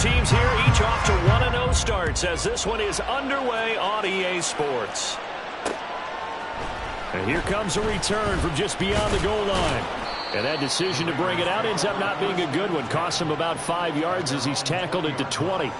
teams here, each off to 1-0 starts as this one is underway on EA Sports. And here comes a return from just beyond the goal line. And that decision to bring it out ends up not being a good one. Costs him about 5 yards as he's tackled it to 20.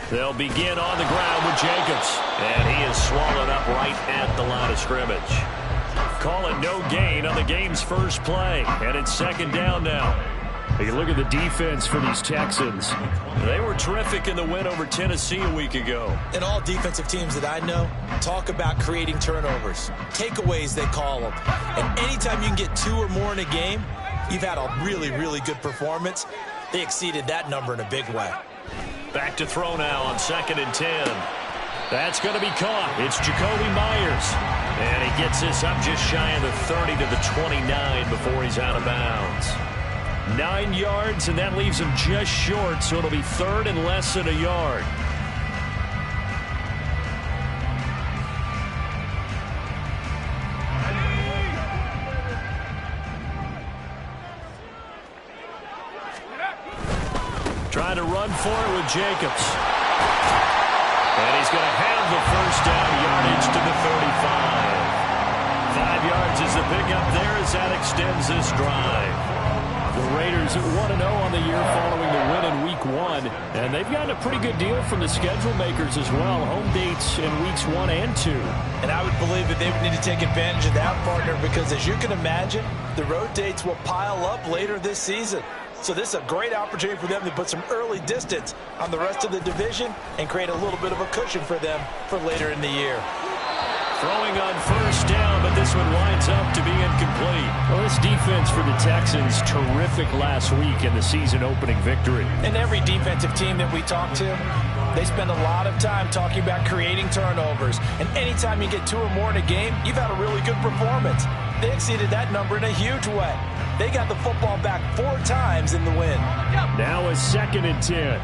They'll begin on the ground with Jacobs. And he is swallowed up right at the line of scrimmage. Call it no gain on the game's first play. And it's second down now. You look at the defense for these Texans. They were terrific in the win over Tennessee a week ago. And all defensive teams that I know talk about creating turnovers. Takeaways, they call them. And anytime you can get 2 or more in a game, you've had a really, really good performance. They exceeded that number in a big way. Back to throw now on 2nd and 10. That's going to be caught. It's Jacoby Myers. And he gets this up just shy of the 30 to the 29 before he's out of bounds. 9 yards, and that leaves him just short, so it'll be 3rd and less than a yard. Trying to run for it with Jacobs. And he's going to have the first down, yardage to the 35. 5 yards is the pickup there as that extends this drive. The Raiders 1-0 on the year following the win in Week 1. And they've gotten a pretty good deal from the schedule makers as well. Home dates in Weeks 1 and 2. And I would believe that they would need to take advantage of that, partner, because as you can imagine, the road dates will pile up later this season. So this is a great opportunity for them to put some early distance on the rest of the division and create a little bit of a cushion for them for later in the year. Throwing on first down, but this one winds up to be incomplete. Well, this defense for the Texans, terrific last week in the season-opening victory. And every defensive team that we talk to, they spend a lot of time talking about creating turnovers. And anytime you get 2 or more in a game, you've had a really good performance. They exceeded that number in a huge way. They got the football back 4 times in the win. Now a 2nd and 10.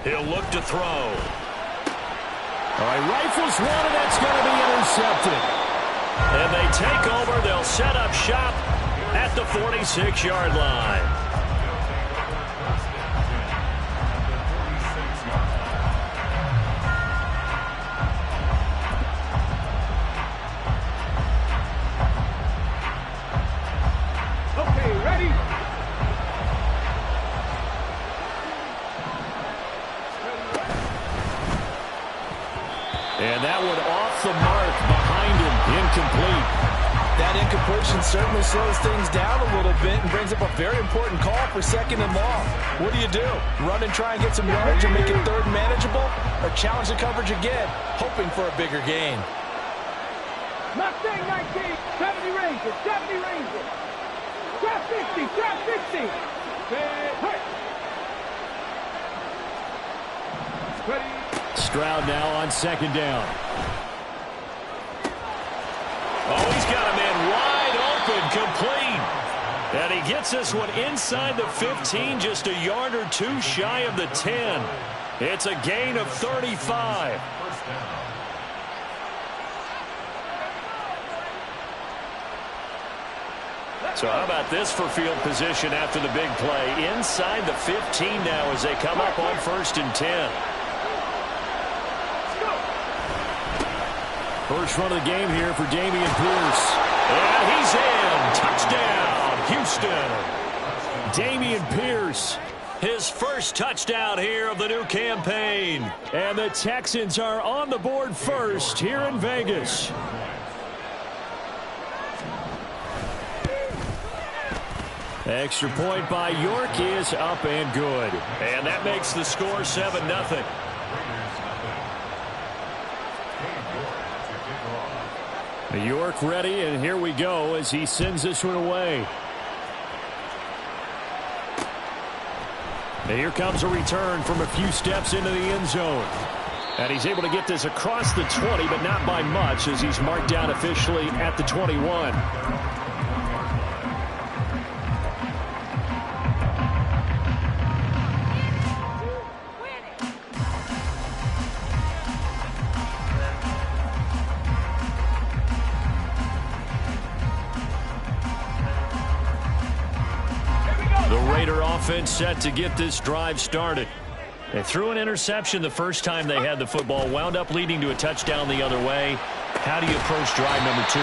He'll look to throw. All right, rifles one, and that's going to be intercepted. And they take over. They'll set up shop at the 46-yard line. And that one off the mark behind him, incomplete. That incompletion certainly slows things down a little bit and brings up a very important call for 2nd and long. What do? Run and try and get some yards and make it 3rd manageable, or challenge the coverage again, hoping for a bigger gain? Mustang 19, 70 Rangers, 70 Rangers. Drop 60, drop 60. Ready. Stroud now on 2nd down. Oh, he's got a man wide open, complete. And he gets this one inside the 15, just a yard or 2 shy of the 10. It's a gain of 35. So how about this for field position after the big play? Inside the 15 now as they come up on 1st and 10. First run of the game here for Dameon Pierce. And he's in. Touchdown, Houston. Dameon Pierce, his first touchdown here of the new campaign. And the Texans are on the board first here in Vegas. Extra point by York is up and good. And that makes the score 7-0. York ready, and here we go as he sends this one away. And here comes a return from a few steps into the end zone. And he's able to get this across the 20, but not by much, as he's marked down officially at the 21. The Raider offense set to get this drive started. They threw an interception the first time they had the football, wound up leading to a touchdown the other way. How do you approach drive number 2?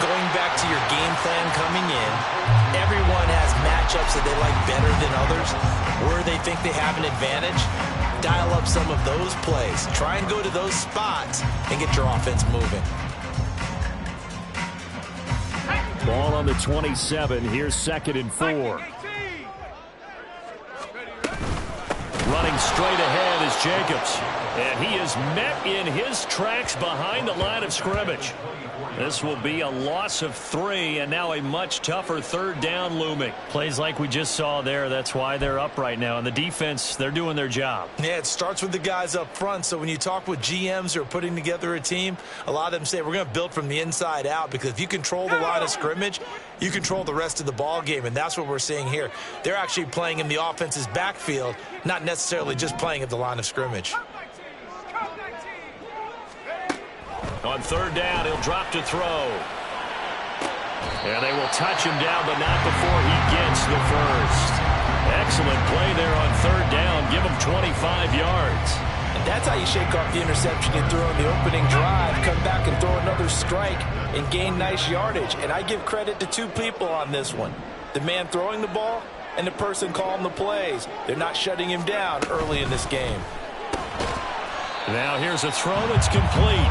Going back to your game plan coming in, everyone has matchups that they like better than others. Where they think they have an advantage, dial up some of those plays. Try and go to those spots and get your offense moving. Ball on the 27. Here's 2nd and 4. Running straight ahead is Jacobs. And he is met in his tracks behind the line of scrimmage. This will be a loss of 3, and now a much tougher 3rd down looming. Plays like we just saw there. That's why they're up right now. And the defense, they're doing their job. Yeah, it starts with the guys up front. So when you talk with GMs who are putting together a team, a lot of them say we're going to build from the inside out, because if you control the line of scrimmage, you control the rest of the ball game, and that's what we're seeing here. They're actually playing in the offense's backfield, not necessarily just playing at the line of scrimmage. On 3rd down, he'll drop to throw. And they will touch him down, but not before he gets the first. Excellent play there on 3rd down. Give him 25 yards. And that's how you shake off the interception you threw on the opening drive. Come back and throw another strike and gain nice yardage. And I give credit to 2 people on this one. The man throwing the ball and the person calling the plays. They're not shutting him down early in this game. Now here's a throw that's complete.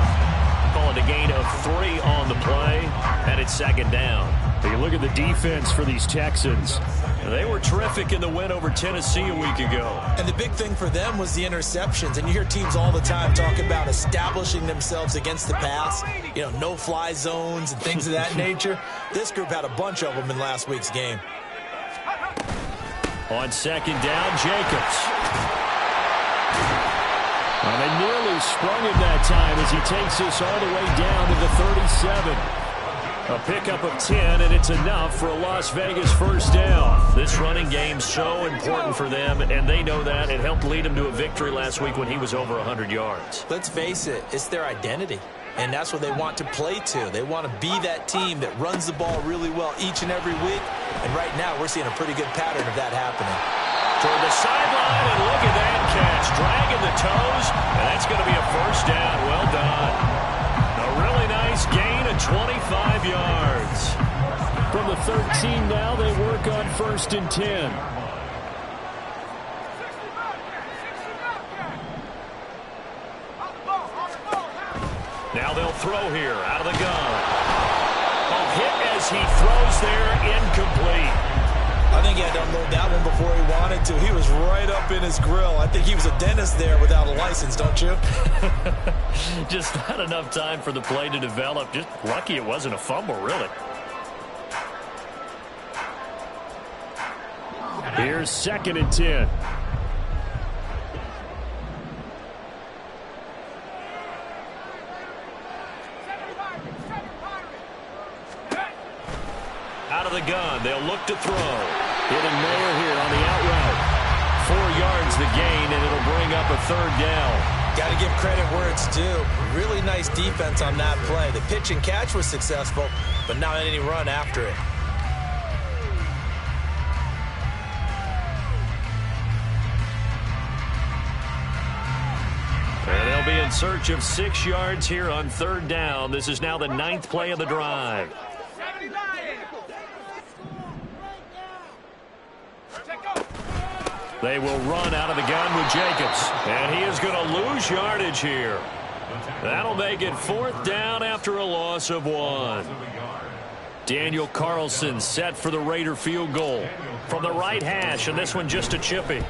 Calling a gain of 3 on the play, and it's 2nd down. You look at the defense for these Texans. They were terrific in the win over Tennessee a week ago. And the big thing for them was the interceptions. And you hear teams all the time talk about establishing themselves against the pass, you know, no-fly zones and things of that nature. This group had a bunch of them in last week's game. On 2nd down, Jacobs. And they nearly sprung him that time as he takes this all the way down to the 37. A pickup of 10, and it's enough for a Las Vegas 1st down. This running game's so important for them, and they know that. It helped lead them to a victory last week when he was over 100 yards. Let's face it, it's their identity, and that's what they want to play to. They want to be that team that runs the ball really well each and every week, and right now we're seeing a pretty good pattern of that happening. Toward the sideline, and look at that catch. Dragging the toes, and that's going to be a 1st down. Well done. A really nice gain of 25 yards. From the 13 now, they work on 1st and 10. Now they'll throw here out of the gun. A hit as he throws there, incomplete. I think he had to unload that one before he wanted to. He was right up in his grill. I think he was a dentist there without a license, don't you? Just not enough time for the play to develop. Just lucky it wasn't a fumble, really. Here's 2nd and 10. Out of the gun, they'll look to throw. Hitting Mayer here on the out route. 4 yards the gain, and it'll bring up a 3rd down. Got to give credit where it's due. Really nice defense on that play. The pitch and catch was successful, but not any run after it. And they'll be in search of 6 yards here on 3rd down. This is now the 9th play of the drive. They will run out of the gun with Jacobs. And he is going to lose yardage here. That'll make it 4th down after a loss of 1. Daniel Carlson set for the Raider field goal from the right hash, and this one just a chippy.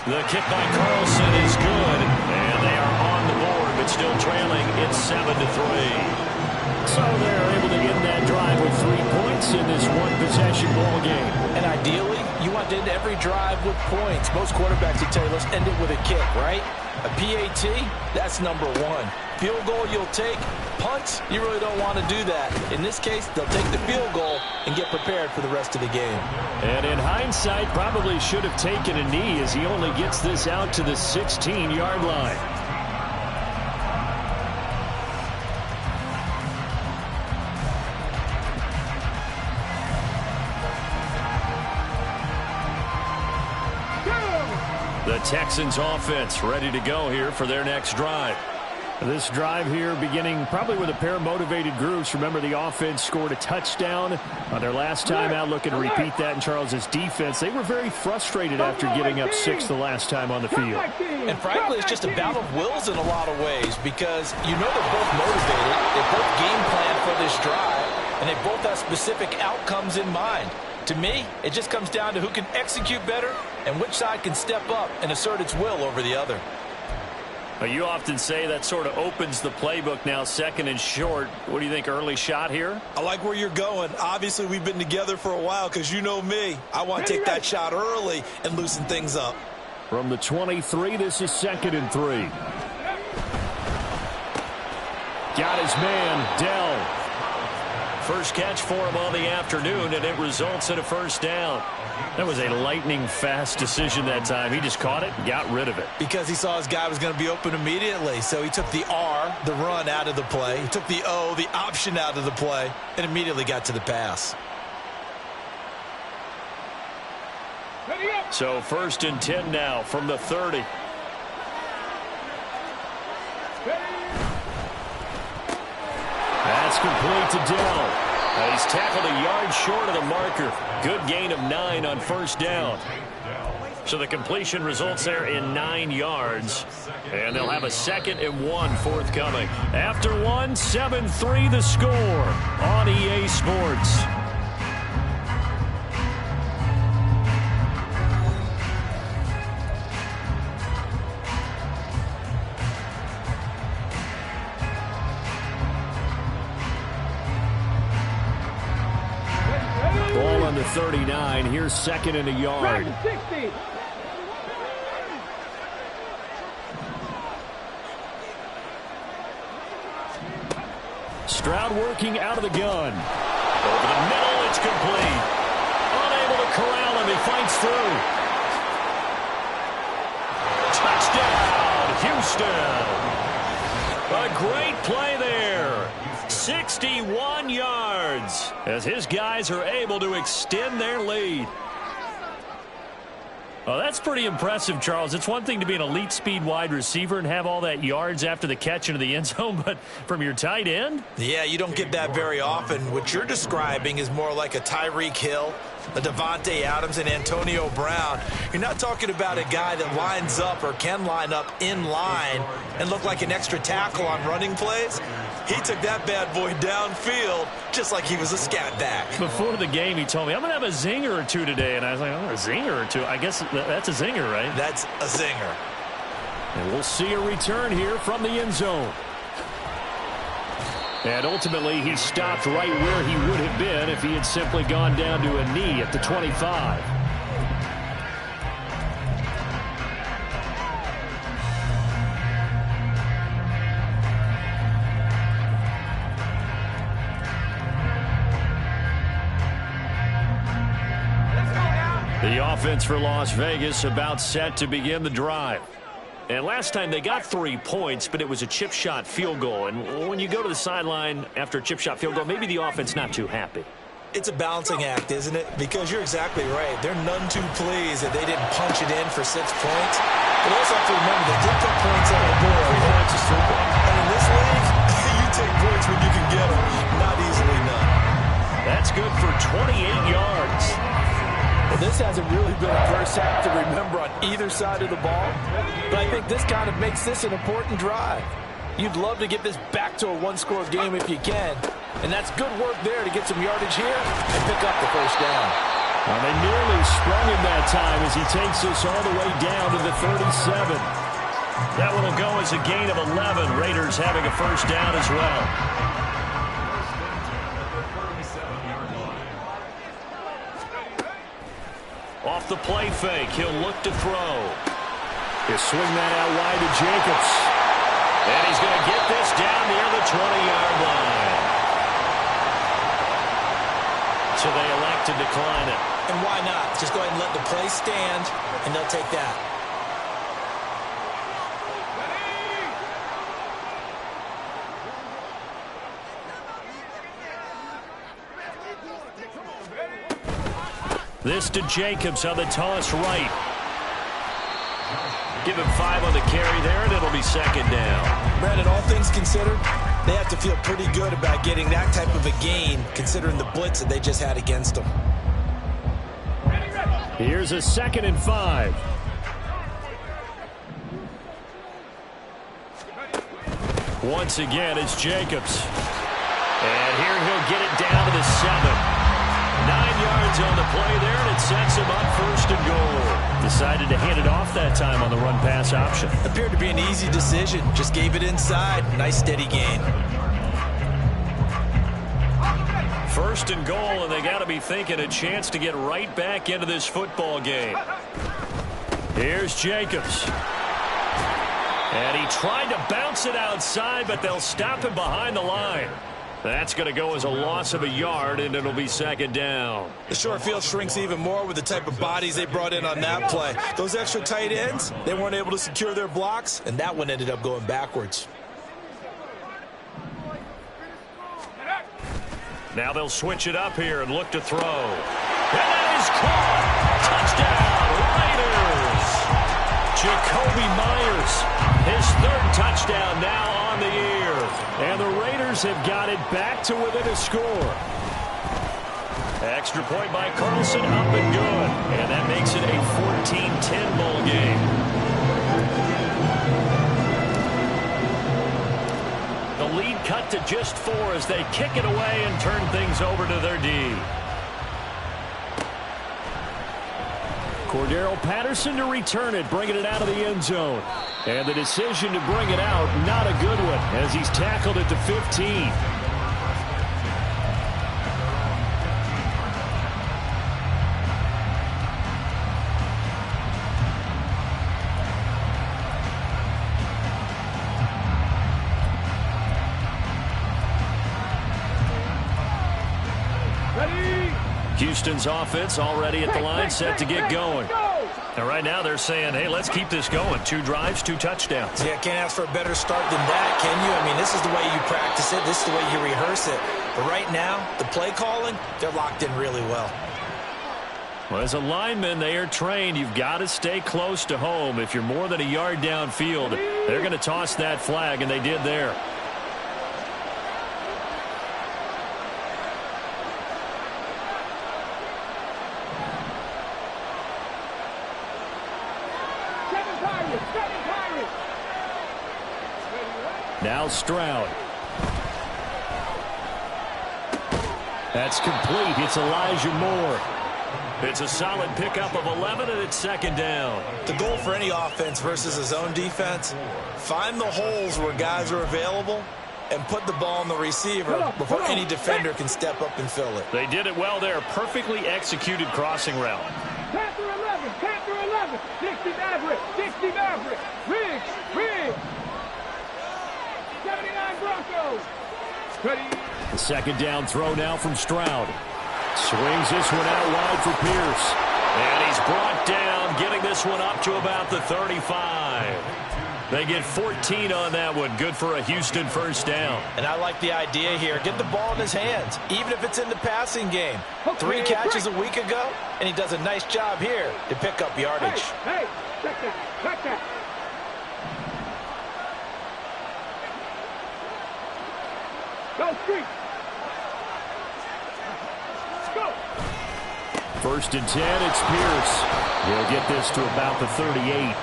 The kick by Carlson is good, and they are on the board, but still trailing. It's 7-3. So they're able to end that drive with 3 points points in this one-possession ball game. And ideally, you want to end every drive with points. Most quarterbacks will tell you, let's end it with a kick, right? A PAT, that's number one. Field goal you'll take. Punts, you really don't want to do that. In this case, they'll take the field goal and get prepared for the rest of the game. And in hindsight, probably should have taken a knee as he only gets this out to the 16-yard line. The Texans offense ready to go here for their next drive. This drive here beginning probably with a pair of motivated groups. Remember, the offense scored a touchdown on their last time out. Looking to repeat that in Charles's defense. They were very frustrated after giving up 6 the last time on the field. And frankly, it's just a battle of wills in a lot of ways because you know they're both motivated. They both game plan for this drive, and they both have specific outcomes in mind. To me, it just comes down to who can execute better and which side can step up and assert its will over the other. Well, you often say that sort of opens the playbook now, second and short. What do you think, early shot here? I like where you're going. Obviously, we've been together for a while because you know me. I want to take that shot early and loosen things up. From the 23, this is 2nd and 3. Got his man, Dell. First catch for him on the afternoon, and it results in a first down. That was a lightning-fast decision that time. He just caught it and got rid of it. Because he saw his guy was going to be open immediately. So he took the R, the run, out of the play. He took the O, the option, out of the play, and immediately got to the pass. So 1st and 10 now from the 30. That's complete to Dell. He's tackled a yard short of the marker. Good gain of 9 on first down. So the completion results there in 9 yards. And they'll have a 2nd and 1 forthcoming. After 1, 7-3 the score on EA Sports. Ball on the 39. Here's 2nd and a yard. Stroud working out of the gun. Over the middle, it's complete. Unable to corral him. He fights through. Touchdown, Houston. A great play there. 61 yards as his guys are able to extend their lead. Well, that's pretty impressive, Charles. It's one thing to be an elite speed wide receiver and have all that yards after the catch into the end zone, but from your tight end? Yeah, you don't get that very often. What you're describing is more like a Tyreek Hill, a Devontae Adams, and Antonio Brown. You're not talking about a guy that lines up or can line up in line and look like an extra tackle on running plays. He took that bad boy downfield just like he was a scat back. Before the game, he told me, I'm going to have a zinger or two today. And I was like, oh, a zinger or two? I guess that's a zinger, right? That's a zinger. And we'll see a return here from the end zone. And ultimately, he stopped right where he would have been if he had simply gone down to a knee at the 25. The offense for Las Vegas about set to begin the drive. And last time they got 3 points, but it was a chip shot field goal. And when you go to the sideline after a chip shot field goal, maybe the offense not too happy. It's a balancing act, isn't it? Because you're exactly right. They're none too pleased that they didn't punch it in for 6 points. But also have to remember they did put points on the board. 3 points is 3 points. And in this league, you take points when you can get them. Not easily none. That's good for 28 yards. Well, this hasn't really been a first half to remember on either side of the ball. But I think this kind of makes this an important drive. You'd love to get this back to a one-score game if you can. And that's good work there to get some yardage here and pick up the first down. Well, they nearly sprung him that time as he takes us all the way down to the 37. That one will go as a gain of 11. Raiders having a first down as well. off the play fake. He'll look to throw. He'll swing that out wide to Jacobs. And he's going to get this down near the 20-yard line. So they elect to decline it. And why not? Just go ahead and let the play stand, and they'll take that. This to Jacobs on the toss right. Give him 5 on the carry there, and it'll be second down. Brandon, all things considered, they have to feel pretty good about getting that type of a gain, considering the blitz that they just had against them. Here's a 2nd and 5. Once again, it's Jacobs. And here he'll get it down to the 7. 9 yards on the play there, and it sets him up 1st and goal. Decided to hand it off that time on the run-pass option. Appeared to be an easy decision. Just gave it inside. Nice, steady gain. 1st and goal, and they got to be thinking a chance to get right back into this football game. Here's Jacobs. And he tried to bounce it outside, but they'll stop him behind the line. That's going to go as a loss of a yard, and it'll be second down. The short field shrinks even more with the type of bodies they brought in on that play. Those extra tight ends, they weren't able to secure their blocks, and that one ended up going backwards. Now they'll switch it up here and look to throw. And that is caught. Touchdown, Raiders. Jakobi Meyers, his 3rd touchdown now on the year. And the Raiders have got it back to within a score. Extra point by Carlson, up and good. And that makes it a 14-10 ball game. The lead cut to just 4 as they kick it away and turn things over to their D. Cordero Patterson to return it, bringing it out of the end zone. And the decision to bring it out, not a good one, as he's tackled it to 15. Houston's offense already at the line, set to get going. And right now they're saying, hey, let's keep this going. 2 drives, 2 touchdowns. Yeah, can't ask for a better start than that, can you? I mean, this is the way you practice it. This is the way you rehearse it. But right now, the play calling, they're locked in really well. Well, as a lineman, they are trained. You've got to stay close to home. If you're more than a yard downfield, they're going to toss that flag, and they did there. Now Stroud. That's complete. It's Elijah Moore. It's a solid pickup of 11, and it's second down. The goal for any offense versus a zone defense, find the holes where guys are available and put the ball on the receiver before any defender can step up and fill it. They did it well there. Perfectly executed crossing route. Panther 11, Panther 11, 60 Maverick, Riggs, 79 Broncos. Ready. The second down throw now from Stroud. Swings this one out wide for Pierce. And he's brought down, getting this one up to about the 35. They get 14 on that one. Good for a Houston first down. And I like the idea here. Get the ball in his hands, even if it's in the passing game. 3 catches a week ago, and he does a nice job here to pick up yardage. Hey, check that. Go, Street. Go. 1st and 10, it's Pierce. He'll get this to about the 38.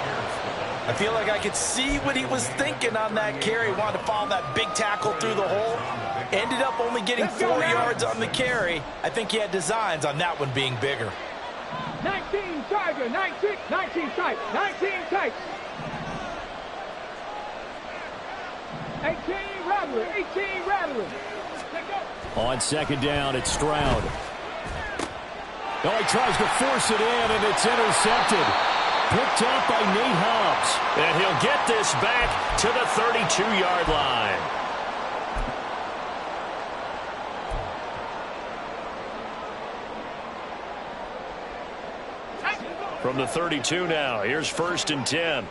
I feel like I could see what he was thinking on that carry. Wanted to follow that big tackle through the hole. Ended up only getting 4 yards on the carry. I think he had designs on that one being bigger. 19 Tiger, 19 tight, 19 tight. 18 Rattler. On second down, it's Stroud. Oh, he tries to force it in, and it's intercepted. Picked up by Nate Hobbs. And he'll get this back to the 32-yard line. From the 32 now, here's 1st and 10.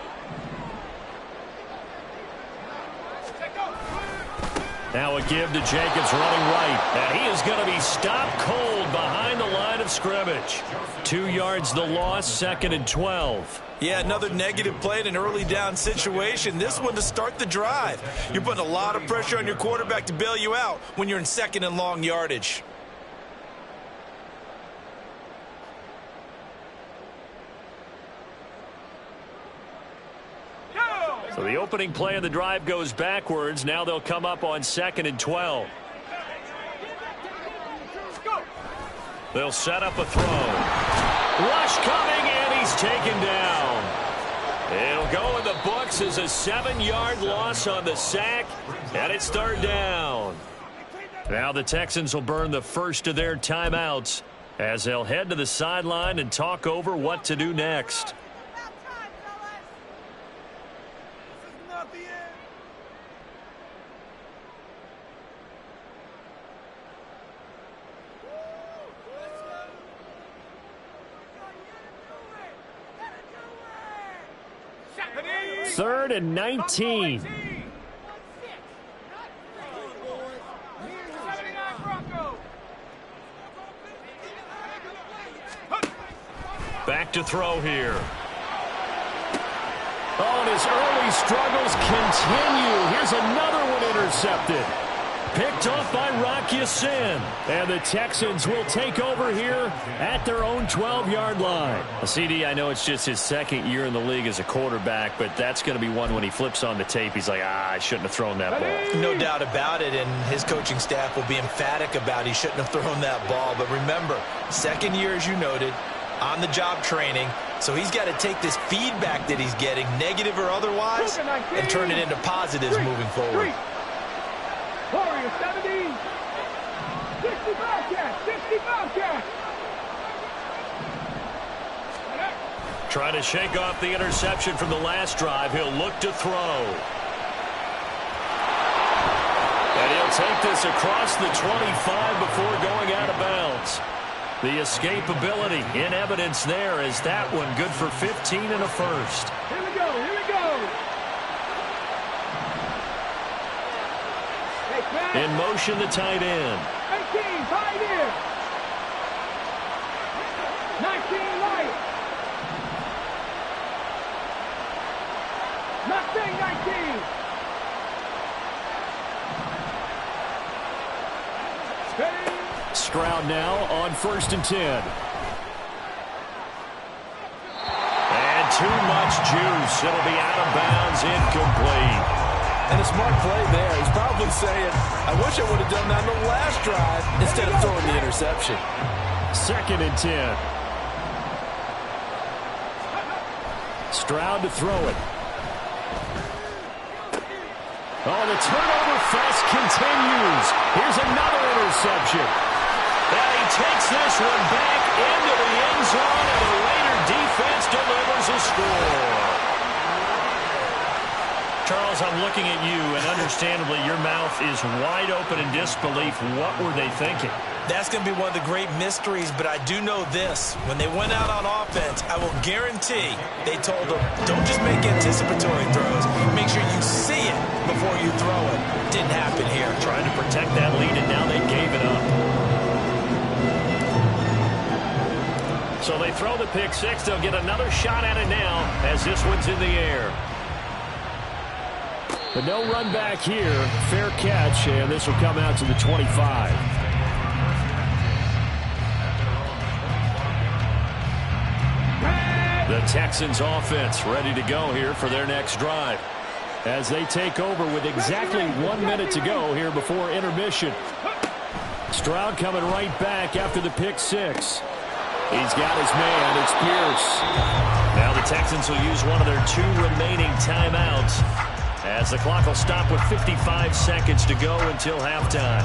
Now a give to Jacobs running right. And he is going to be stopped cold behind the line of scrimmage. 2 yards the loss, 2nd and 12. Yeah, another negative play in an early down situation. This one to start the drive. You're putting a lot of pressure on your quarterback to bail you out when you're in 2nd and long yardage. So the opening play of the drive goes backwards. Now they'll come up on 2nd and 12. They'll set up a throw. Rush coming, and he's taken down. It'll go in the books as a 7-yard loss on the sack, and it's 3rd down. Now the Texans will burn the first of their timeouts as they'll head to the sideline and talk over what to do next. Third and 19. Back to throw here. Oh, and his early struggles continue. Here's another one intercepted. Picked off by Rock Ya-Sin. And the Texans will take over here at their own 12-yard line. CD, I know it's just his 2nd year in the league as a quarterback, but that's going to be one when he flips on the tape. He's like, I shouldn't have thrown that ball. No doubt about it, and his coaching staff will be emphatic about he shouldn't have thrown that ball. But remember, 2nd year, as you noted, on-the-job training. So he's got to take this feedback that he's getting, negative or otherwise, and turn it into positives moving forward. Warriors 70. 65 catch. 65 catch. Trying to shake off the interception from the last drive. He'll look to throw. And he'll take this across the 25 before going out of bounds. The escapability in evidence there is that one good for 15 and a first. Here we go. Here we go. In motion, the tight end. 18, tight end. 19, light. Nothing, 19. Stroud now on 1st and 10. And too much juice. It'll be out of bounds, incomplete. And a smart play there. He's probably saying, I wish I would have done that on the last drive instead of throwing the interception. 2nd and 10. Stroud to throw it. Oh, the turnover fest continues. Here's another interception. And he takes this one back into the end zone, and the Raider defense delivers a score. Charles, I'm looking at you, and understandably, your mouth is wide open in disbelief. What were they thinking? That's going to be one of the great mysteries, but I do know this. When they went out on offense, I will guarantee they told them, don't just make anticipatory throws. Make sure you see it before you throw it. Didn't happen here. Trying to protect that lead, and now they gave it up. So they throw the pick six. They'll get another shot at it now as this one's in the air. But no run back here. Fair catch, and this will come out to the 25. The Texans offense ready to go here for their next drive as they take over with exactly 1 minute to go here before intermission. Stroud coming right back after the pick six. He's got his man. It's Pierce. Now the Texans will use one of their 2 remaining timeouts as the clock will stop with 55 seconds to go until halftime.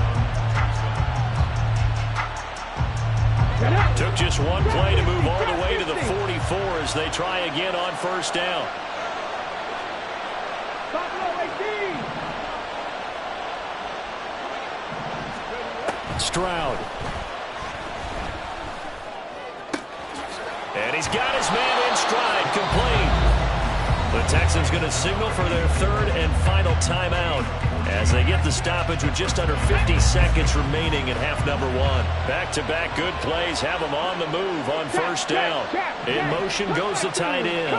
Took just one play to move all the way to the 44 as they try again on first down. Stroud. And he's got his man in stride, complete. The Texans going to signal for their third and final timeout as they get the stoppage with just under 50 seconds remaining in half number one. Back-to-back good plays have them on the move on first down. In motion goes the tight end.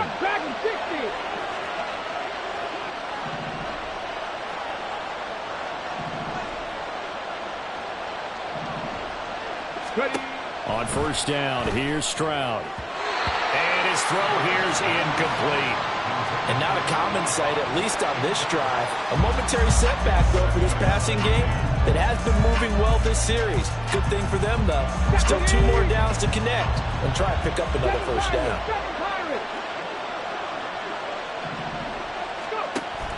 On first down, here's Stroud. And his throw here's incomplete. And not a common sight, at least on this drive. A momentary setback, though, for this passing game that has been moving well this series. Good thing for them, though. Still 2 more downs to connect and try and pick up another first down.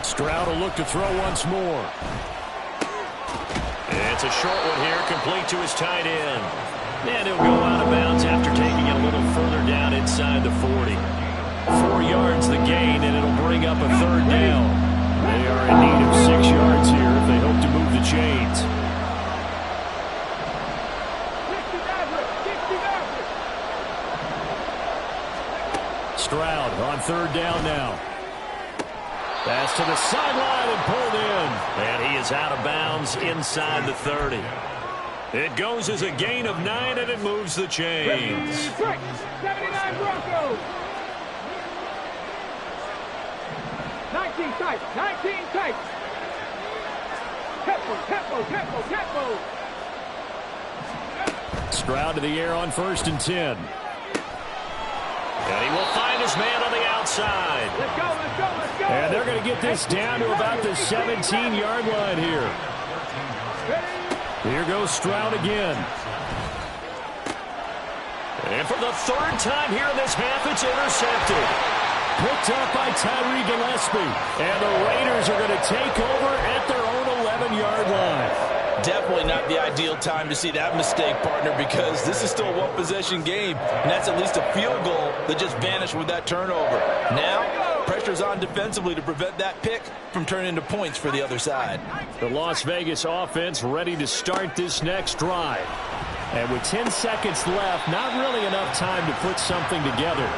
Stroud will look to throw once more. It's a short one here, complete to his tight end. And he'll go out of bounds after taking it a little further down inside the 40. 4 yards the gain, and it'll bring up a third down. They are in need of 6 yards here if they hope to move the chains. Stroud on third down now. Pass to the sideline and pulled in. And he is out of bounds inside the 30. It goes as a gain of 9, and it moves the chains. 79 Broncos. 19 tight. 19 tight. Tempo. Stroud to the air on first and 10. And he will find his man on the outside. Let's go. And they're going to get this down to about the 17-yard line here. Here goes Stroud again. And for the third time here in this half, it's intercepted. Picked up by Tyree Gillespie. And the Raiders are going to take over at their own 11-yard line. Definitely not the ideal time to see that mistake, partner, because this is still a one-possession game, and that's at least a field goal that just vanished with that turnover. Now, pressure's on defensively to prevent that pick from turning into points for the other side. The Las Vegas offense ready to start this next drive. And with 10 seconds left, not really enough time to put something together.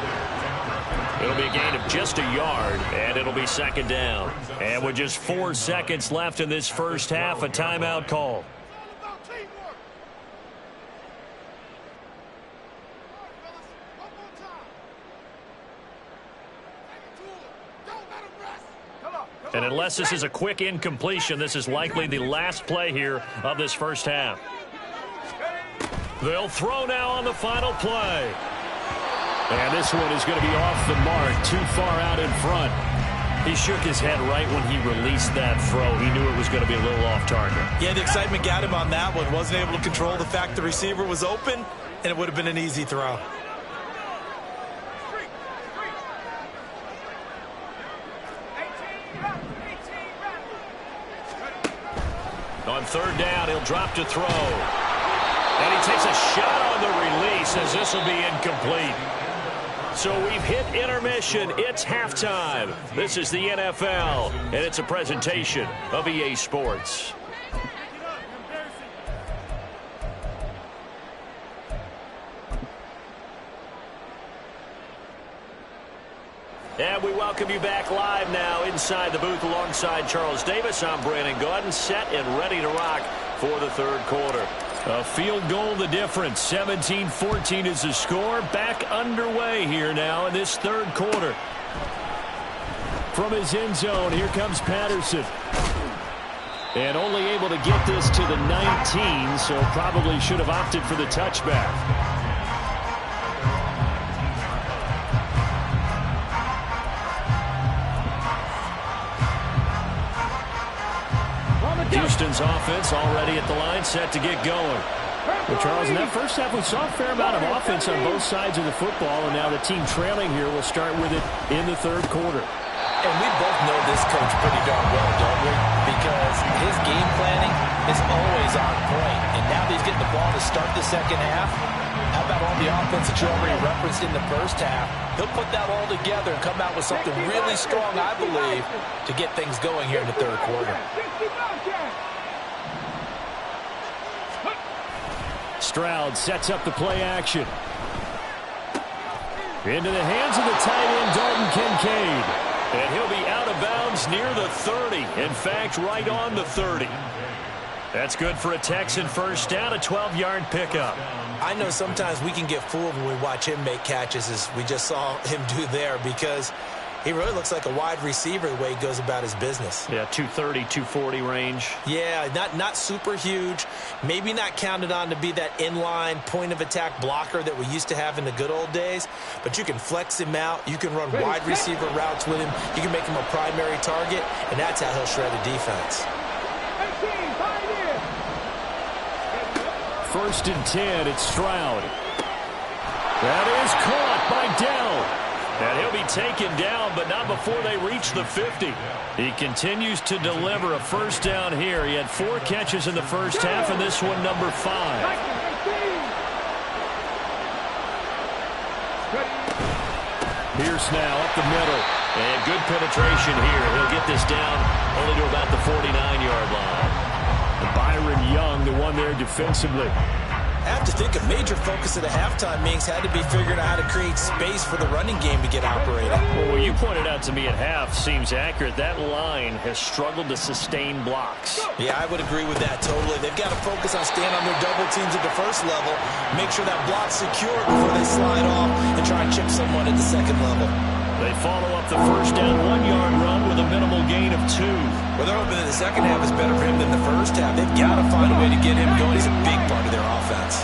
It'll be a gain of just a yard, and it'll be second down. And with just 4 seconds left in this first half, a timeout call. And unless this is a quick incompletion, this is likely the last play here of this first half. They'll throw now on the final play. And this one is going to be off the mark, too far out in front. He shook his head right when he released that throw. He knew it was going to be a little off target. Yeah, the excitement got him on that one. Wasn't able to control the fact the receiver was open, and it would have been an easy throw. On third down, he'll drop to throw. And he takes a shot on the release as this will be incomplete. So we've hit intermission. It's halftime. This is the NFL, and it's a presentation of EA Sports. And we welcome you back live now inside the booth alongside Charles Davis. I'm Brandon Gaudin, set and ready to rock for the third quarter. A field goal the difference. 17-14 is the score. Back underway here now in this third quarter. From his end zone, here comes Patterson. And only able to get this to the 19, so probably should have opted for the touchback. Houston's offense already at the line, set to get going. Well, Charles, in that first half, we saw a fair amount of offense on both sides of the football, and now the team trailing here will start with it in the third quarter. And we both know this coach pretty darn well, don't we? Because his game planning is always on point. And now that he's getting the ball to start the second half, How about all the offense that you already referenced in the first half? He'll put that all together and come out with something really strong, I believe, to get things going here in the third quarter. Stroud sets up the play action. Into the hands of the tight end, Dalton Kincaid. And he'll be out of bounds near the 30. In fact, right on the 30. That's good for a Texan first down, a 12-yard pickup. I know sometimes we can get fooled when we watch him make catches, as we just saw him do there, because he really looks like a wide receiver the way he goes about his business. Yeah, 230, 240 range. Yeah, not super huge. Maybe not counted on to be that inline point-of-attack blocker that we used to have in the good old days, but you can flex him out. You can run wide receiver routes with him. You can make him a primary target, and that's how he'll shred a defense. First and 10, it's Stroud. That is caught by Dell. And he'll be taken down, but not before they reach the 50. He continues to deliver a first down here. He had 4 catches in the first half, and this one number 5. Pierce now up the middle. And good penetration here. He'll get this down only to about the 49-yard line. Byron Young, the one there defensively. I have to think a major focus of the halftime meetings had to be figuring out how to create space for the running game to get operating. Well, what you pointed out to me at half seems accurate. That line has struggled to sustain blocks. Yeah, I would agree with that totally. They've got to focus on staying on their double teams at the first level, make sure that block's secure before they slide off and try and chip someone at the second level. They follow up the first down 1-yard run with a minimal gain of 2. Well, they're hoping that the second half is better for him than the first half. They've got to find a way to get him going. He's a big part of their offense.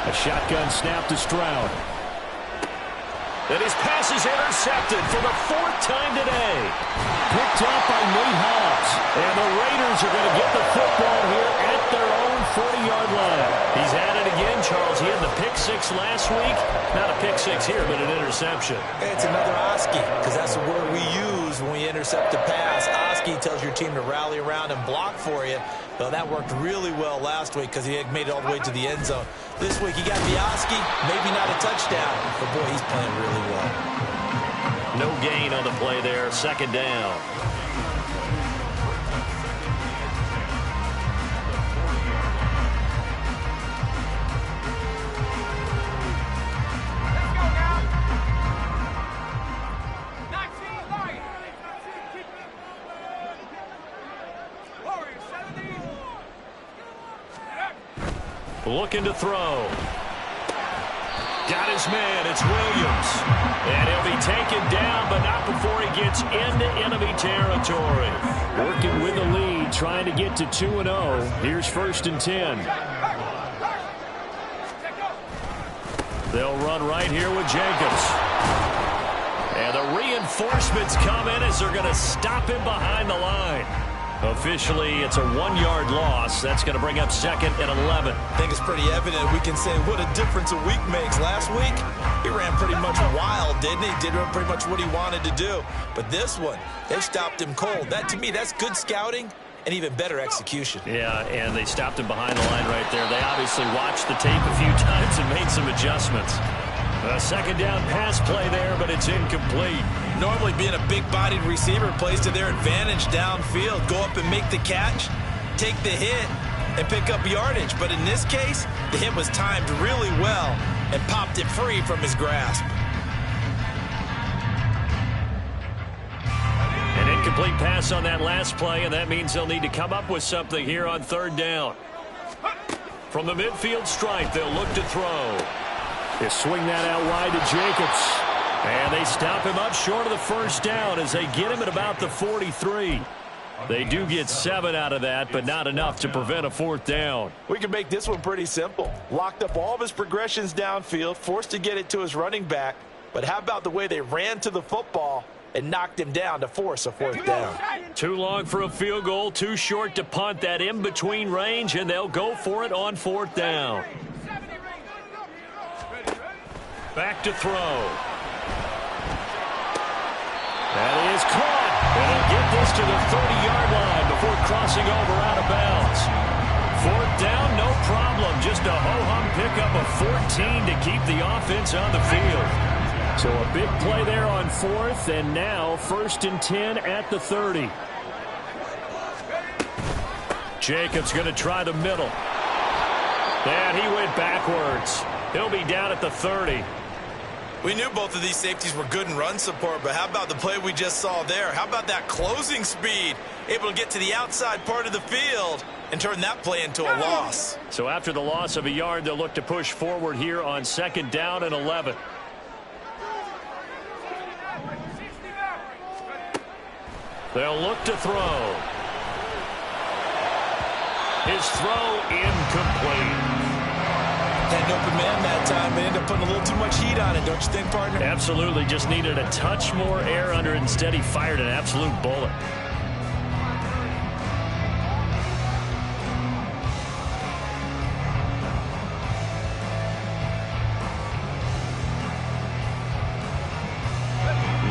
A shotgun snap to Stroud. And his pass is intercepted for the 4th time today. Picked up by Nate Hobbs. And the Raiders are going to get the football here at their own 40-yard line. He's had it again, Charles. He had the pick 6 last week. Not a pick 6 here, but an interception. It's another Oski, because that's the word we use when we intercept a pass. Oski tells your team to rally around and block for you. Well, that worked really well last week because he had made it all the way to the end zone. This week he got the Oski, maybe not a touchdown, but boy, he's playing really well. No gain on the play there, second down. Looking to throw. Got his man. It's Williams. And he'll be taken down, but not before he gets into enemy territory. Working with the lead, trying to get to 2-0. Here's first and 10. They'll run right here with Jacobs. And the reinforcements come in as they're going to stop him behind the line. Officially, it's a 1-yard loss. That's going to bring up 2nd and 11. I think it's pretty evident. We can say what a difference a week makes. Last week, he ran pretty much wild, didn't he? Did pretty much what he wanted to do. But this one, they stopped him cold. That, to me, that's good scouting and even better execution. Yeah, and they stopped him behind the line right there. They obviously watched the tape a few times and made some adjustments. A second down pass play there, but it's incomplete. Normally being a big-bodied receiver plays to their advantage downfield. Go up and make the catch, take the hit, and pick up yardage. But in this case, the hit was timed really well and popped it free from his grasp. An incomplete pass on that last play, and that means they'll need to come up with something here on 3rd down. From the midfield stripe, they'll look to throw. They swing that out wide to Jacobs. And they stop him up short of the first down as they get him at about the 43. They do get 7 out of that, but not enough to prevent a 4th down. We can make this one pretty simple. Locked up all of his progressions downfield, forced to get it to his running back. But how about the way they ran to the football and knocked him down to force a 4th down? Too long for a field goal, too short to punt. That in-between range, and they'll go for it on 4th down. Back to throw. That is caught. And he'll get this to the 30-yard line before crossing over out of bounds. Fourth down, no problem. Just a ho-hum pickup of 14 to keep the offense on the field. So a big play there on fourth, and now 1st and 10 at the 30. Jacobs going to try the middle. And he went backwards. He'll be down at the 30. We knew both of these safeties were good in run support, but how about the play we just saw there? How about that closing speed? Able to get to the outside part of the field and turn that play into a loss. So after the loss of a yard, they'll look to push forward here on 2nd down and 11. They'll look to throw. His throw incomplete. Had an open man that time, but ended up putting a little too much heat on it, don't you think, partner? Absolutely. Just needed a touch more air under it. Instead, he fired an absolute bullet.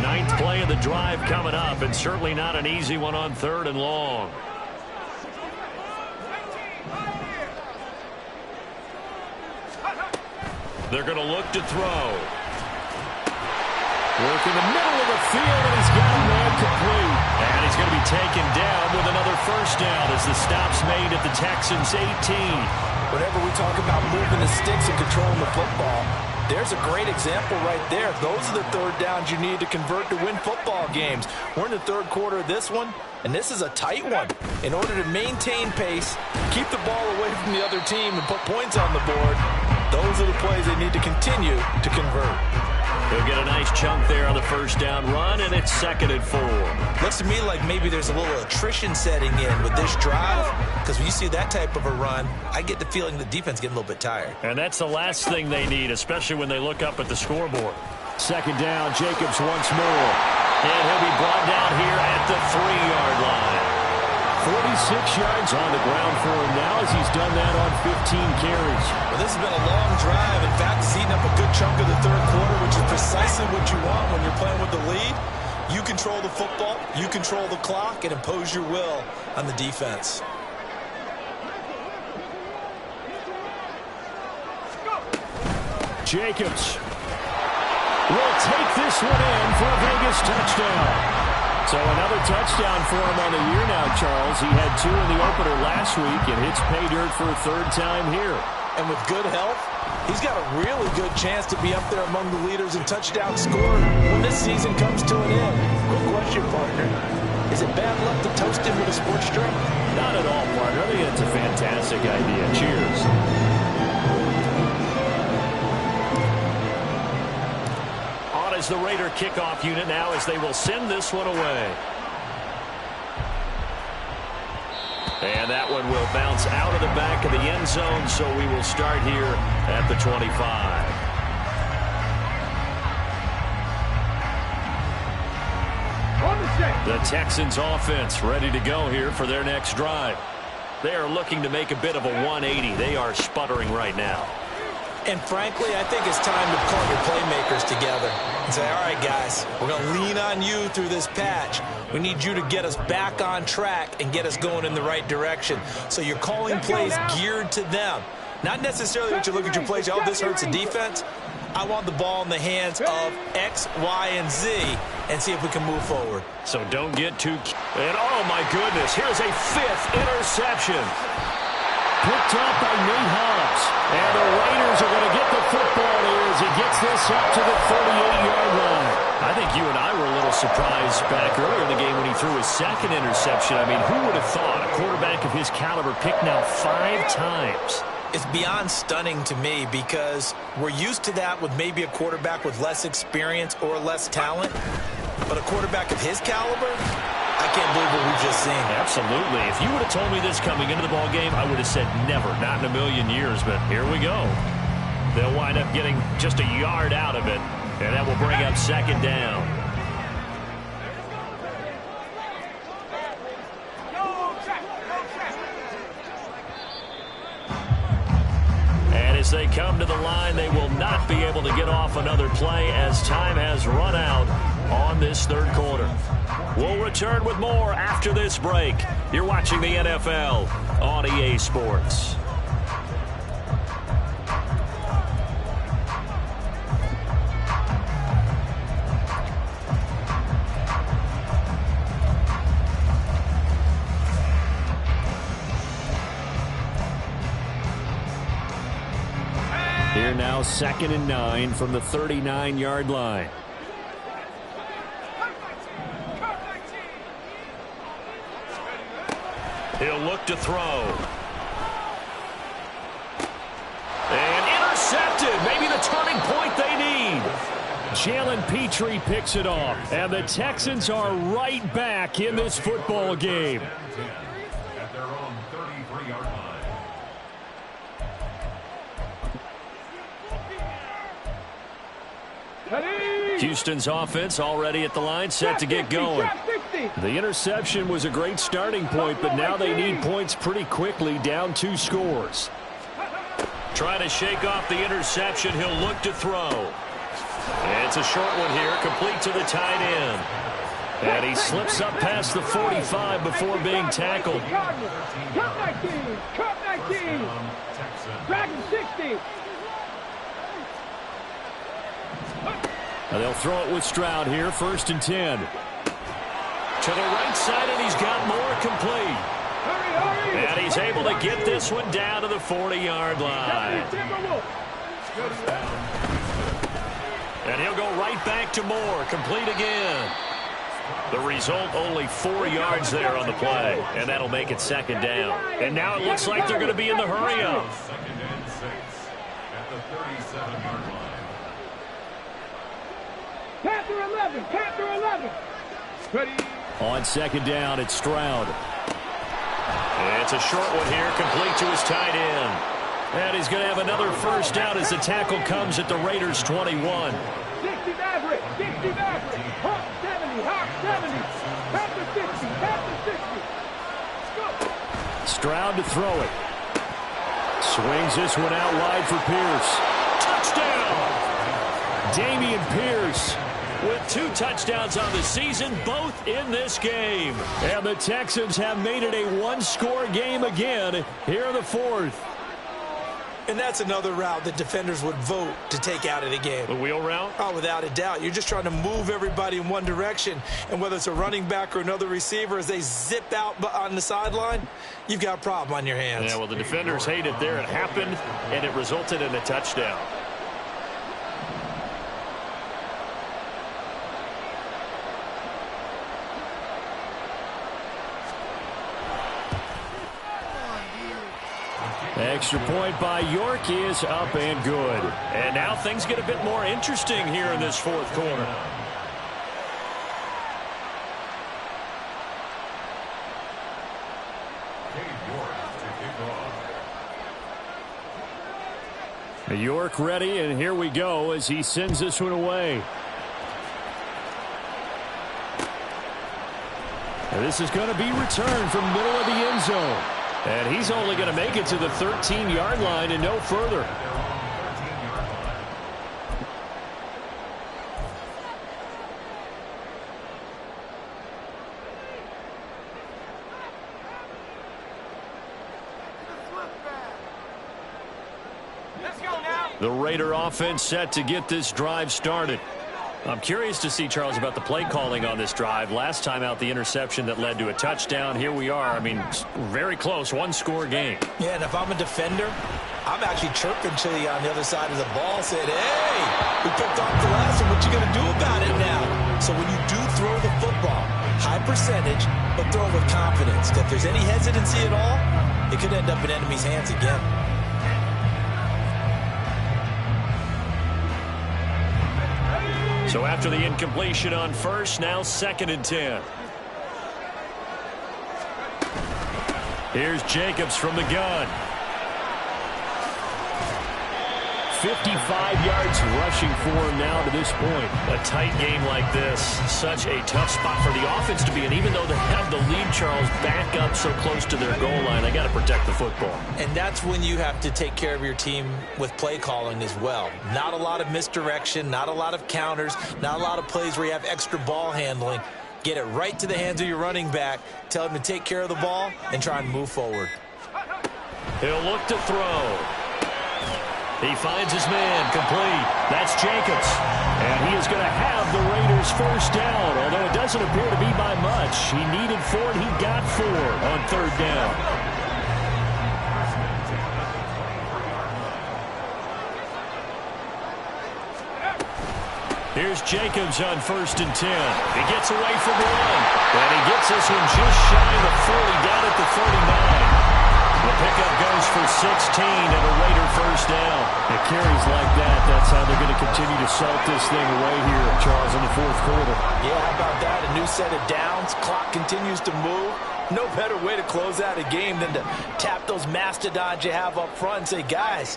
Ninth play of the drive coming up, and certainly not an easy one on 3rd and long. They're going to look to throw. Work in the middle of the field, and he's got a man complete. And he's going to be taken down with another 1st down as the stop's made at the Texans' 18. Whenever we talk about moving the sticks and controlling the football, there's a great example right there. Those are the 3rd downs you need to convert to win football games. We're in the 3rd quarter of this one, and this is a tight one. In order to maintain pace, keep the ball away from the other team, and put points on the board, those are the plays they need to continue to convert. They'll get a nice chunk there on the 1st down run, and it's 2nd and 4. Looks to me like maybe there's a little attrition setting in with this drive, because when you see that type of a run, I get the feeling the defense getting a little bit tired. And that's the last thing they need, especially when they look up at the scoreboard. 2nd down, Jacobs once more. And he'll be brought down here at the 3-yard line. 46 yards on the ground for him now as he's done that on 15 carries. Well, this has been a long drive. In fact, it's eating up a good chunk of the 3rd quarter, which is precisely what you want when you're playing with the lead. You control the football, you control the clock, and impose your will on the defense. Jacobs will take this one in for a Vegas touchdown. So another touchdown for him on the year now, Charles. He had 2 in the opener last week, and hits pay dirt for a 3rd time here. And with good health, he's got a really good chance to be up there among the leaders in touchdown scoring when this season comes to an end. Quick question, partner. Is it bad luck to toast him with a sports drink? Not at all, partner. I think that's a fantastic idea. Cheers. Is the Raider kickoff unit now as they will send this one away. And that one will bounce out of the back of the end zone, so we will start here at the 25. The Texans offense ready to go here for their next drive. They are looking to make a bit of a 180. They are sputtering right now. And frankly, I think it's time to call your playmakers together and say, all right, guys, we're going to lean on you through this patch. We need you to get us back on track and get us going in the right direction. So you're calling plays geared to them. Not necessarily that you look at your plays, oh, this hurts the defense. I want the ball in the hands of X, Y, and Z and see if we can move forward. So don't get too... And oh, my goodness, here's a 5th interception. Picked up by Nate Hobbs. And the Raiders are going to get the football here as he gets this up to the 38-yard line. I think you and I were a little surprised back earlier in the game when he threw his 2nd interception. I mean, who would have thought a quarterback of his caliber picked now 5 times? It's beyond stunning to me because we're used to that with maybe a quarterback with less experience or less talent. But a quarterback of his caliber, I can't believe what we've just seen. Absolutely. If you would have told me this coming into the ball game, I would have said never, not in a million years. But here we go. They'll wind up getting just a yard out of it, and that will bring up 2nd down. And as they come to the line, they will not be able to get off another play as time has run out on this third quarter. We'll return with more after this break. You're watching the NFL on EA Sports. Here now, 2nd and 9 from the 39-yard line. He'll look to throw. And intercepted. Maybe the turning point they need. Jalen Petrie picks it off. And the Texans are right back in this football game. At their own 33-yard line. Houston's offense already at the line, set to get going. The interception was a great starting point, but now they need points pretty quickly, down 2 scores. Trying to shake off the interception. He'll look to throw. And it's a short one here, complete to the tight end. And he slips up past the 45 before being tackled. Cup 19, Cup 19, Dragon 60. Now they'll throw it with Stroud here, 1st and 10. To the right side, and he's got more complete. And he's able to get this one down to the 40-yard line. And he'll go right back to Moore, complete again. The result, only 4 yards there on the play, and that'll make it 2nd down. And now it looks like they're going to be in the hurry-up. 2nd and 6 at the 37-yard line. Panther 11, Panther 11. Ready. On 2nd down, it's Stroud. It's a short one here, complete to his tight end. And he's going to have another 1st down as the tackle comes at the Raiders' 21. 60 Maverick, 60 Maverick. Hawk 70, Hawk 70. Panther 60, Panther 60. Stroud to throw it. Swings this one out wide for Pierce. Touchdown! Dameon Pierce with 2 touchdowns on the season, both in this game. And the Texans have made it a 1-score game again here in the 4th. And that's another route that defenders would vote to take out of the game. The wheel route? Oh, without a doubt. You're just trying to move everybody in one direction. And whether it's a running back or another receiver, as they zip out on the sideline, you've got a problem on your hands. Yeah, well, the defenders hate it there. It happened, and it resulted in a touchdown. Extra point by York is up and good. And now things get a bit more interesting here in this 4th quarter. York ready, and here we go as he sends this one away. And this is going to be returned from middle of the end zone. And he's only going to make it to the 13-yard line and no further. The Raider offense set to get this drive started. I'm curious to see, Charles, about the play calling on this drive. Last time out, the interception that led to a touchdown. Here we are. I mean, very close, 1-score game. Yeah, and if I'm a defender, I'm actually chirping Chili on the other side of the ball, saying, hey, we picked off the last one. What you going to do about it now? So when you do throw the football, high percentage, but throw it with confidence. If there's any hesitancy at all, it could end up in enemy's hands again. So after the incompletion on 1st, now 2nd and 10. Here's Jacobs from the gun. 55 yards rushing for him now to this point. A tight game like this, such a tough spot for the offense to be in. Even though they have the lead, Charles, back up so close to their goal line, they got to protect the football. And that's when you have to take care of your team with play calling as well. Not a lot of misdirection, not a lot of counters, not a lot of plays where you have extra ball handling. Get it right to the hands of your running back, tell him to take care of the ball, and try and move forward. He'll look to throw. He finds his man, complete. That's Jacobs. And he is going to have the Raiders first down, although it doesn't appear to be by much. He needed 4, and he got 4 on third down. Here's Jacobs on 1st and 10. He gets away from one. And he gets this one just shy of the 40, down at the 39. The pickup goes for 16 and a Raider first down. It carries like that. That's how they're going to continue to salt this thing away here, Charles, in the fourth quarter. Yeah, how about that? A new set of downs. Clock continues to move. No better way to close out a game than to tap those mastodons you have up front and say, guys,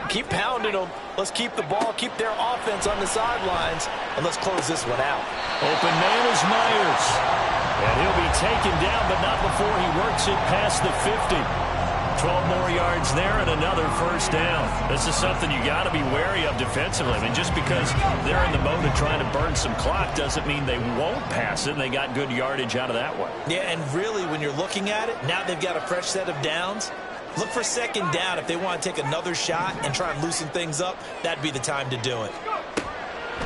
keep pounding them. Let's keep the ball, keep their offense on the sidelines, and let's close this one out. Open man is Myers. And he'll be taken down, but not before he works it past the 50. 12 more yards there and another first down. This is something you got to be wary of defensively. I mean, just because they're in the mode of trying to burn some clock doesn't mean they won't pass it, and they got good yardage out of that one. Yeah, and really, when you're looking at it, now they've got a fresh set of downs. Look for second down. If they want to take another shot and try and loosen things up, that'd be the time to do it.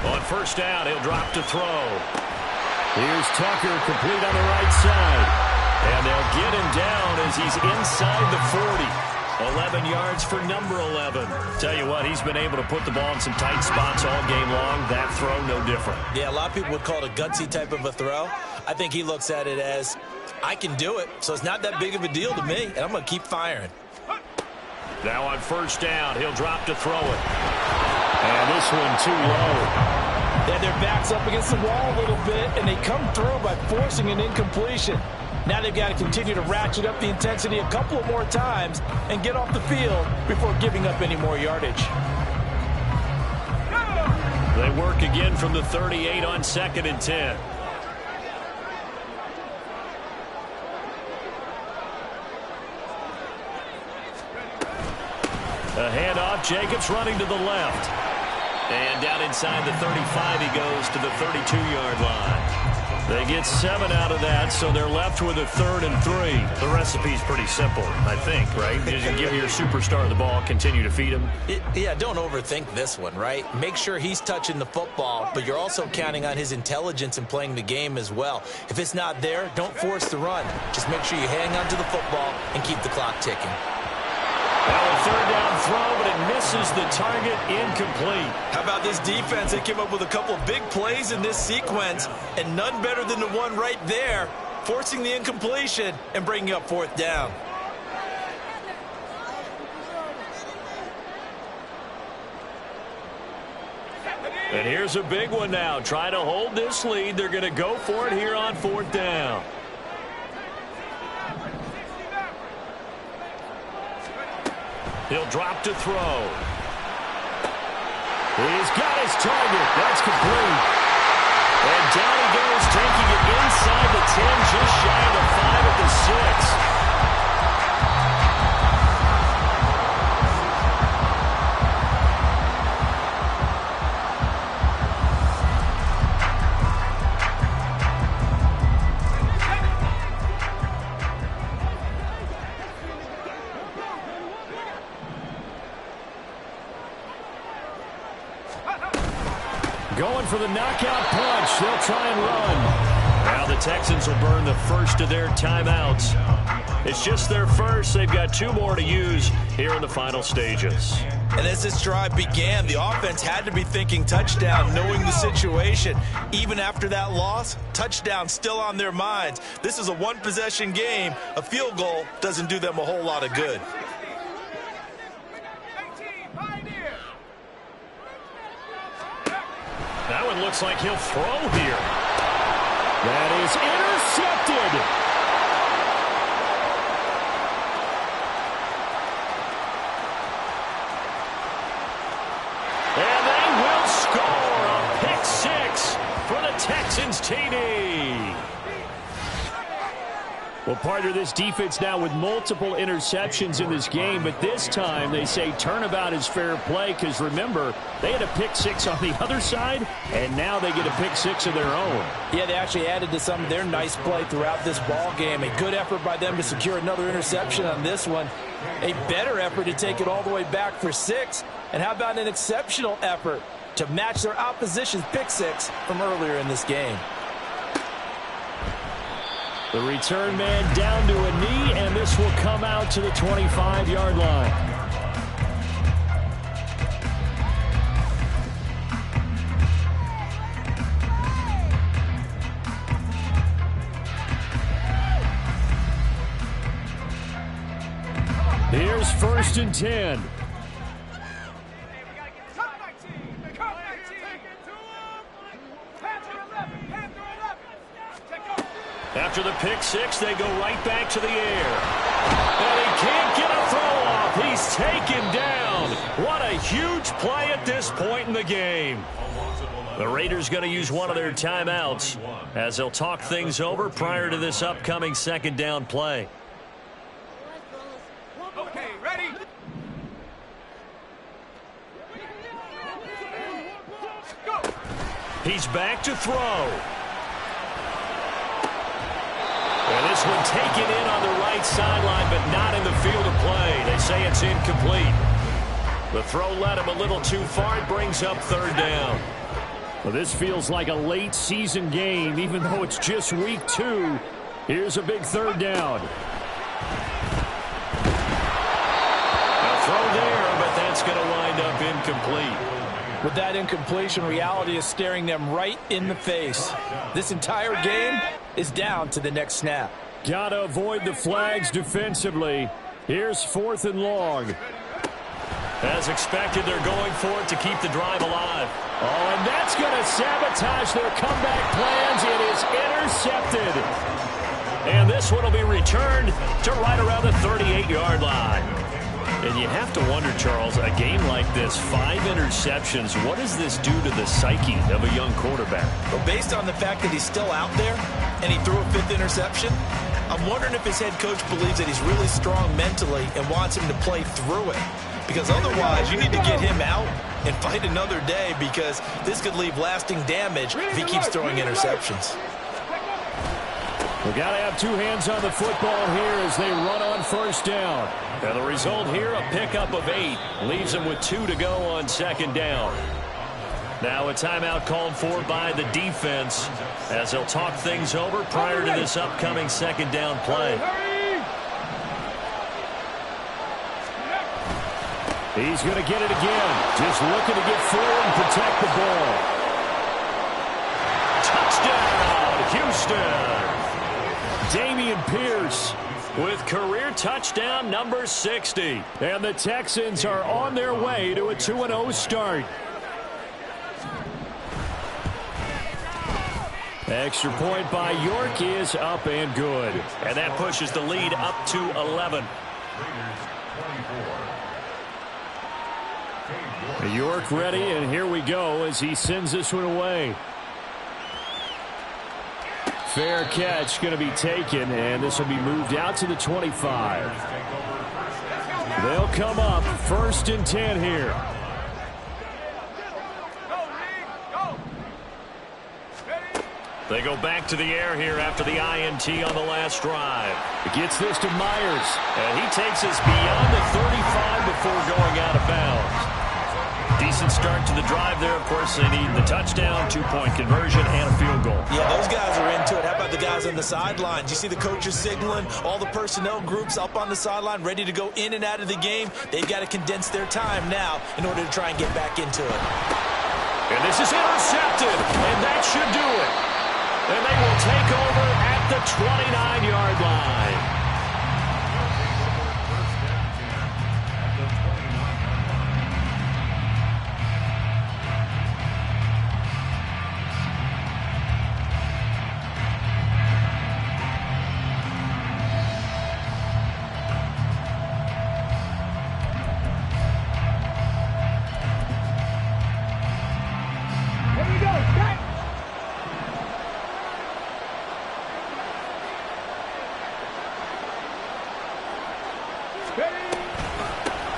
On first down, he'll drop to throw. Here's Tucker, complete on the right side. And they'll get him down as he's inside the 40. 11 yards for number 11. Tell you what, he's been able to put the ball in some tight spots all game long. That throw, no different. Yeah, a lot of people would call it a gutsy type of a throw. I think he looks at it as, I can do it, so it's not that big of a deal to me, and I'm going to keep firing. Now on first down, he'll drop to throw it. And this one too low. Yeah, their back's up against the wall a little bit, and they come through by forcing an incompletion. Now they've got to continue to ratchet up the intensity a couple of more times and get off the field before giving up any more yardage. They work again from the 38 on 2nd and 10. A handoff, Jacobs running to the left. And down inside the 35 he goes to the 32-yard line. They get 7 out of that, so they're left with a 3rd and 3. The recipe's pretty simple, I think, right? Just give your superstar the ball, continue to feed him. Yeah, don't overthink this one, right? Make sure he's touching the football, but you're also counting on his intelligence in playing the game as well. If it's not there, don't force the run. Just make sure you hang on to the football and keep the clock ticking. Now a 3rd down throw, but it misses the target, incomplete. How about this defense? They came up with a couple of big plays in this sequence, and none better than the one right there, forcing the incompletion and bringing up 4th down. And here's a big one now. Trying to hold this lead. They're going to go for it here on 4th down. He'll drop to throw. He's got his target. That's complete. And down he goes, taking it inside the 10, just shy of the 5 at the 6. Going for the knockout punch. They'll try and run. Now the Texans will burn the first of their timeouts. It's just their first. They've got 2 more to use here in the final stages. And as this drive began, the offense had to be thinking touchdown, knowing the situation. Even after that loss, touchdown still on their minds. This is a one-possession game. A field goal doesn't do them a whole lot of good. That one looks like he'll throw here. That is intercepted. for the Texans, TD. Well, partner, this defense now with multiple interceptions in this game, but this time they say turnabout is fair play because, remember, they had a pick six on the other side, and now they get a pick six of their own. Yeah, they actually added to some of their nice play throughout this ball game. A good effort by them to secure another interception on this one. A better effort to take it all the way back for 6. And how about an exceptional effort to match their opposition's pick six from earlier in this game? The return man down to a knee, and this will come out to the 25-yard line. Here's 1st and 10. After the pick six, they go right back to the air. And he can't get a throw off. He's taken down. What a huge play at this point in the game. The Raiders going to use one of their timeouts as they'll talk things over prior to this upcoming 2nd down play. Okay, ready? Go. He's back to throw. And this one taken in on the right sideline, but not in the field of play. They say it's incomplete. The throw led him a little too far. It brings up 3rd down. Well, this feels like a late season game, even though it's just week 2. Here's a big 3rd down. A throw there, but that's going to wind up incomplete. With that incompletion, reality is staring them right in the face. This entire game is down to the next snap. Gotta avoid the flags defensively. Here's 4th and long. As expected, they're going for it to keep the drive alive. Oh, and that's going to sabotage their comeback plans. It is intercepted. And this one will be returned to right around the 38-yard line. And you have to wonder, Charles, a game like this, 5 interceptions, what does this do to the psyche of a young quarterback? Well, based on the fact that he's still out there and he threw a 5th interception, I'm wondering if his head coach believes that he's really strong mentally and wants him to play through it. Because otherwise, you need to get him out and fight another day, because this could leave lasting damage if he keeps throwing interceptions. We got to have 2 hands on the football here as they run on 1st down. And the result here, a pickup of 8. Leaves them with 2 to go on 2nd down. Now a timeout called for by the defense as they'll talk things over prior to this upcoming 2nd down play. He's going to get it again. Just looking to get forward and protect the ball. Touchdown, Houston. Dameon Pierce with career touchdown number 60. And the Texans are on their way to a 2-0 start. Extra point by York is up and good. And that pushes the lead up to 11. York ready, and here we go as he sends this one away. Fair catch going to be taken, and this will be moved out to the 25. They'll come up 1st and 10 here. They go back to the air here after the INT on the last drive. It gets this to Myers. And he takes us beyond the 35 before going out of bounds. Decent start to the drive there. Of course, they need the touchdown, 2-point conversion, and a field goal. Yeah, those guys are into it. How about the guys on the sidelines? You see the coaches signaling, all the personnel groups up on the sideline ready to go in and out of the game. They've got to condense their time now in order to try and get back into it. And this is intercepted, and that should do it. And they will take over at the 29-yard line.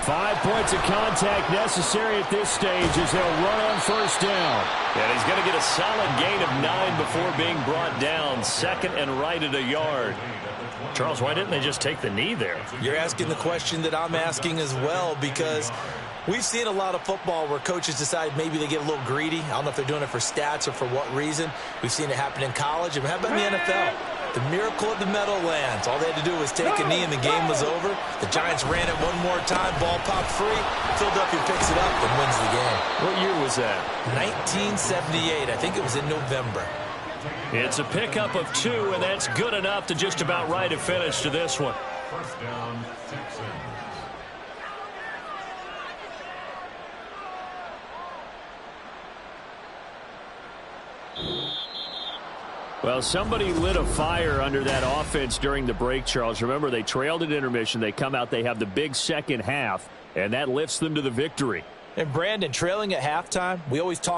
5 points of contact necessary at this stage as they'll run on first down. And he's going to get a solid gain of 9 before being brought down. Second and right at a yard. Charles, why didn't they just take the knee there? You're asking the question that I'm asking as well, because we've seen a lot of football where coaches decide maybe they get a little greedy. I don't know if they're doing it for stats or for what reason. We've seen it happen in college. And how about in the NFL? The miracle of the Meadowlands. All they had to do was take a knee and the game was over. The Giants ran it one more time. Ball popped free. Philadelphia picks it up and wins the game. What year was that? 1978. I think it was in November. It's a pickup of 2, and that's good enough to just about write a finish to this one. First down, Texans. Well, somebody lit a fire under that offense during the break, Charles. Remember, they trailed at intermission. They come out, they have the big second half, and that lifts them to the victory. And Brandon, trailing at halftime, we always talk